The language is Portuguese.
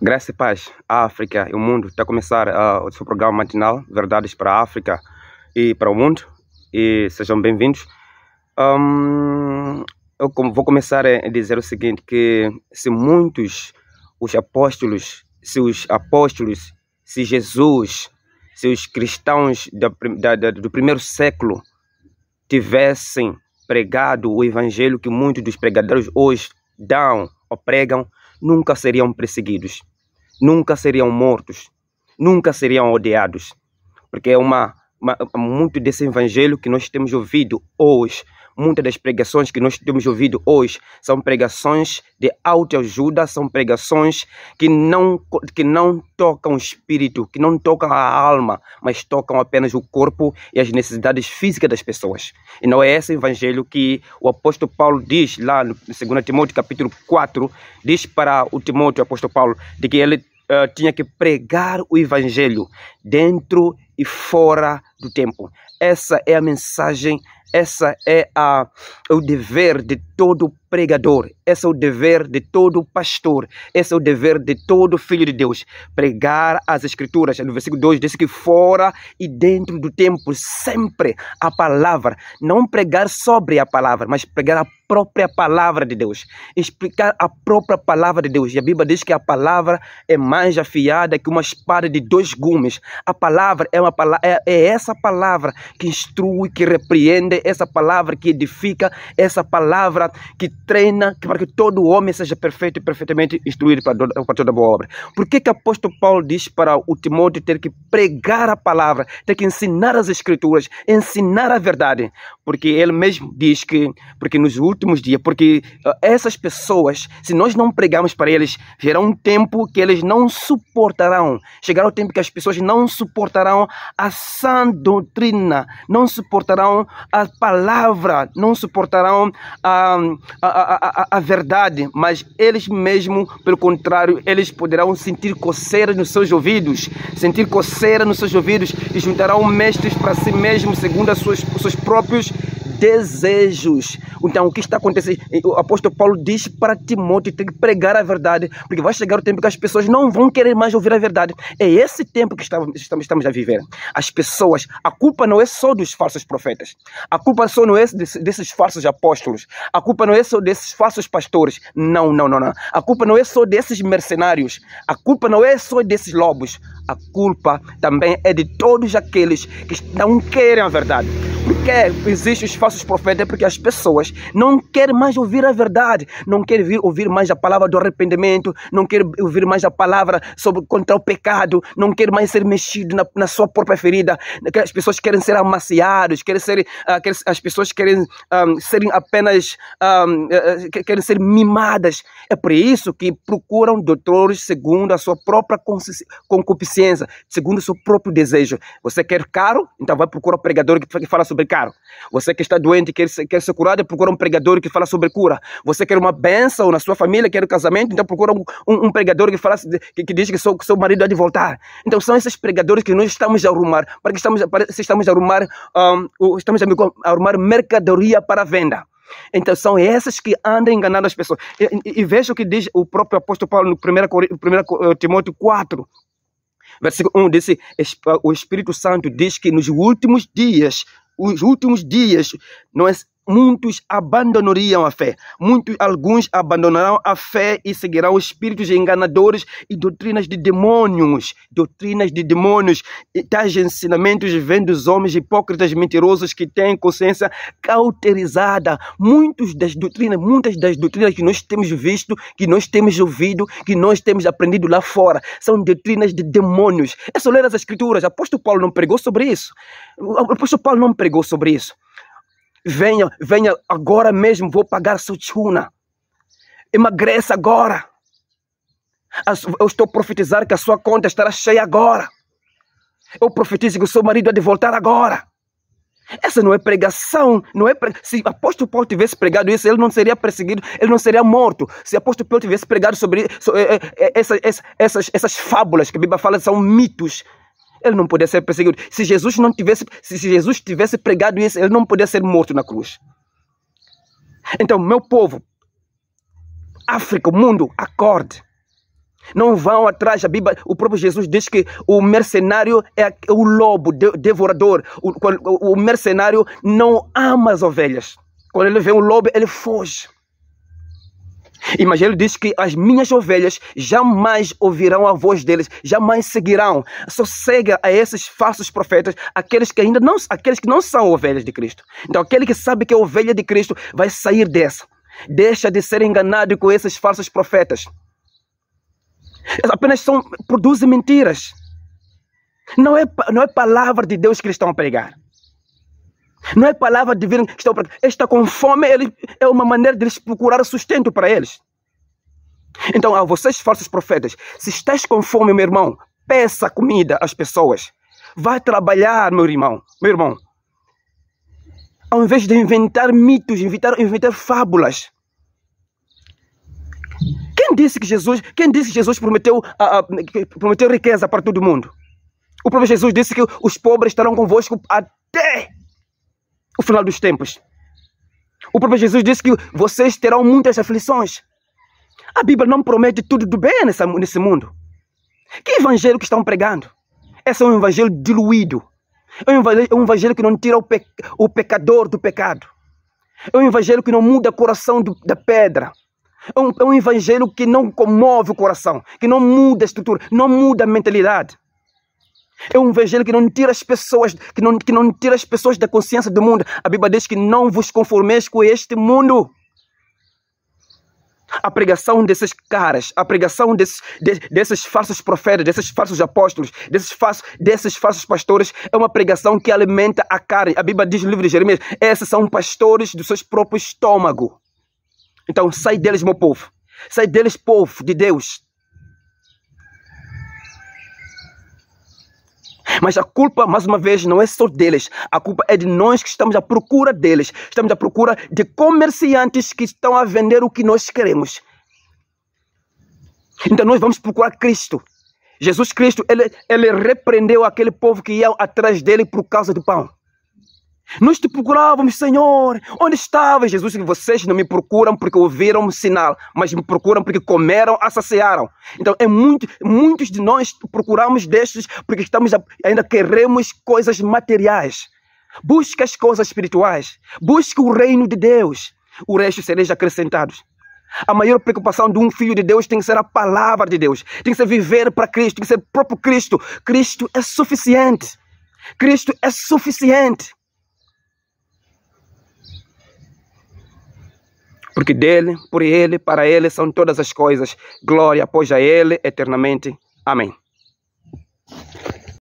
Graça e paz, a África e o mundo. Está a começar o seu programa matinal, Verdades para a África e para o mundo. E sejam bem-vindos. Eu vou começar a dizer o seguinte, que se muitos, os apóstolos, se Jesus, se os cristãos do primeiro século tivessem pregado o evangelho que muitos dos pregadores hoje dão ou pregam, nunca seriam perseguidos, nunca seriam mortos, nunca seriam odiados, porque é muito desse evangelho que nós temos ouvido hoje, muitas das pregações que nós temos ouvido hoje são pregações de autoajuda, são pregações que não tocam o espírito, que não tocam a alma, mas tocam apenas o corpo e as necessidades físicas das pessoas. E não é esse evangelho que o apóstolo Paulo diz lá no 2 Timóteo capítulo 4, diz para o Timóteo, o apóstolo Paulo, de que ele tinha que pregar o evangelho dentro e fora do tempo. Essa é a mensagem, essa é o dever de todo pregador, esse é o dever de todo pastor, esse é o dever de todo filho de Deus, pregar as escrituras. No versículo 2 diz que fora e dentro do tempo, sempre a palavra, não pregar sobre a palavra, mas pregar a própria palavra de Deus, explicar a própria palavra de Deus. E a Bíblia diz que a palavra é mais afiada que uma espada de 2 gumes. A palavra é essa palavra que instrui, que repreende, essa palavra que edifica, essa palavra que treina, para que todo homem seja perfeito e perfeitamente instruído para toda boa obra. Por que o apóstolo Paulo diz para o Timóteo ter que pregar a palavra, ter que ensinar as escrituras, ensinar a verdade? Porque ele mesmo diz que, porque nos últimos dias, porque essas pessoas, se nós não pregarmos para eles, virá um tempo que eles não suportarão. Chegará o tempo que as pessoas não suportarão a sã doutrina, não suportarão a palavra, não suportarão a verdade, mas eles mesmo, pelo contrário, eles poderão sentir coceira nos seus ouvidos, e juntarão mestres para si mesmos, segundo os seus próprios desejos. Então, o que está acontecendo? O apóstolo Paulo diz para Timóteo ter que pregar a verdade, porque vai chegar o tempo que as pessoas não vão querer mais ouvir a verdade. É esse tempo que estamos a viver. As pessoas, a culpa não é só dos falsos profetas, a culpa só não é desses falsos apóstolos, a culpa não é só desses falsos pastores, não. A culpa não é só desses mercenários, a culpa não é só desses lobos, a culpa também é de todos aqueles que não querem a verdade. Porque existem os falsos profetas? Porque as pessoas não querem mais ouvir a verdade, não querem ouvir mais a palavra do arrependimento, não querem ouvir mais a palavra contra o pecado, não querem mais ser mexido na sua própria ferida. As pessoas querem ser amaciadas, as pessoas querem serem apenas querem ser mimadas. É por isso que procuram doutores segundo a sua própria concupiscência, segundo o seu próprio desejo. Você quer caro? Então vai procurar um pregador que fala sobre caro. Você que está doente e quer ser curado, procura um pregador que fala sobre cura. Você quer uma bênção na sua família, quer um casamento, então procura um pregador que diz que seu marido há de voltar. Então são esses pregadores que nós estamos a arrumar, estamos a arrumar mercadoria para venda. Então são esses que andam enganando as pessoas. E veja o que diz o próprio apóstolo Paulo no 1 Timóteo 4. Versículo 1 diz: o Espírito Santo diz que nos últimos dias, muitos abandonariam a fé. Alguns abandonarão a fé e seguirão espíritos enganadores e doutrinas de demônios. E tais ensinamentos vêm dos homens hipócritas mentirosos que têm consciência cauterizada. Muitas das doutrinas que nós temos visto, que nós temos ouvido, que nós temos aprendido lá fora, são doutrinas de demônios. É só ler as escrituras. O apóstolo Paulo não pregou sobre isso. Venha agora mesmo, vou pagar sua tchuna. Emagreça agora. Eu estou a profetizar que a sua conta estará cheia agora. Eu profetizo que o seu marido há de voltar agora. Essa não é pregação. Se o apóstolo Paulo tivesse pregado isso, ele não seria perseguido, ele não seria morto. Se o apóstolo Paulo tivesse pregado sobre essas fábulas que a Bíblia fala são mitos, ele não podia ser perseguido. Se Jesus tivesse pregado isso, ele não podia ser morto na cruz. Então, meu povo, África, o mundo, acorde. Não vão atrás. A Bíblia, o próprio Jesus diz que o mercenário é o lobo devorador. O mercenário não ama as ovelhas. Quando ele vê um lobo, ele foge. Mas ele diz que as minhas ovelhas jamais ouvirão a voz deles, jamais seguirão. Só segue a esses falsos profetas, aqueles que não são ovelhas de Cristo. Então aquele que sabe que é ovelha de Cristo vai sair dessa. Deixa de ser enganado com esses falsos profetas. Apenas produzem mentiras. Não é palavra de Deus que eles estão a pregar. Não é palavra divina que estão a pregar. Está com fome, é uma maneira de eles procurar sustento para eles. Então, a vocês falsos profetas, se estás com fome, meu irmão, peça comida às pessoas. Vai trabalhar, meu irmão. Ao invés de inventar mitos, inventar fábulas. Quem disse que Jesus prometeu riqueza para todo mundo? O próprio Jesus disse que os pobres estarão convosco até o final dos tempos. O próprio Jesus disse que vocês terão muitas aflições. A Bíblia não promete tudo do bem nesse mundo. Que evangelho que estão pregando? Esse é um evangelho diluído. É um evangelho que não tira o pecador do pecado. É um evangelho que não muda o coração da pedra. É um evangelho que não comove o coração, que não muda a estrutura, não muda a mentalidade. É um evangelho que não tira as pessoas, que não tira as pessoas da consciência do mundo. A Bíblia diz que não vos conformeis com este mundo. A pregação desses caras, a pregação desses falsos profetas, desses falsos apóstolos, desses falsos pastores, é uma pregação que alimenta a carne. A Bíblia diz no livro de Jeremias, esses são pastores do seu próprio estômago. Então sai deles, meu povo. Sai deles, povo de Deus. Mas a culpa, mais uma vez, não é só deles. A culpa é de nós que estamos à procura deles. Estamos à procura de comerciantes que estão a vender o que nós queremos. Então nós vamos procurar Cristo. Jesus Cristo, ele repreendeu aquele povo que ia atrás dele por causa do pão. Nós te procurávamos, Senhor. Onde estavas? Jesus, que vocês não me procuram porque ouviram um sinal, mas me procuram porque comeram, saciaram. Então, muitos de nós procuramos destes porque ainda queremos coisas materiais. Busque as coisas espirituais. Busque o reino de Deus. O resto sereis acrescentados. A maior preocupação de um filho de Deus tem que ser a palavra de Deus. Tem que ser viver para Cristo. Tem que ser o próprio Cristo. Cristo é suficiente. Cristo é suficiente. Porque dele, por ele, para ele são todas as coisas. Glória após a ele eternamente. Amém.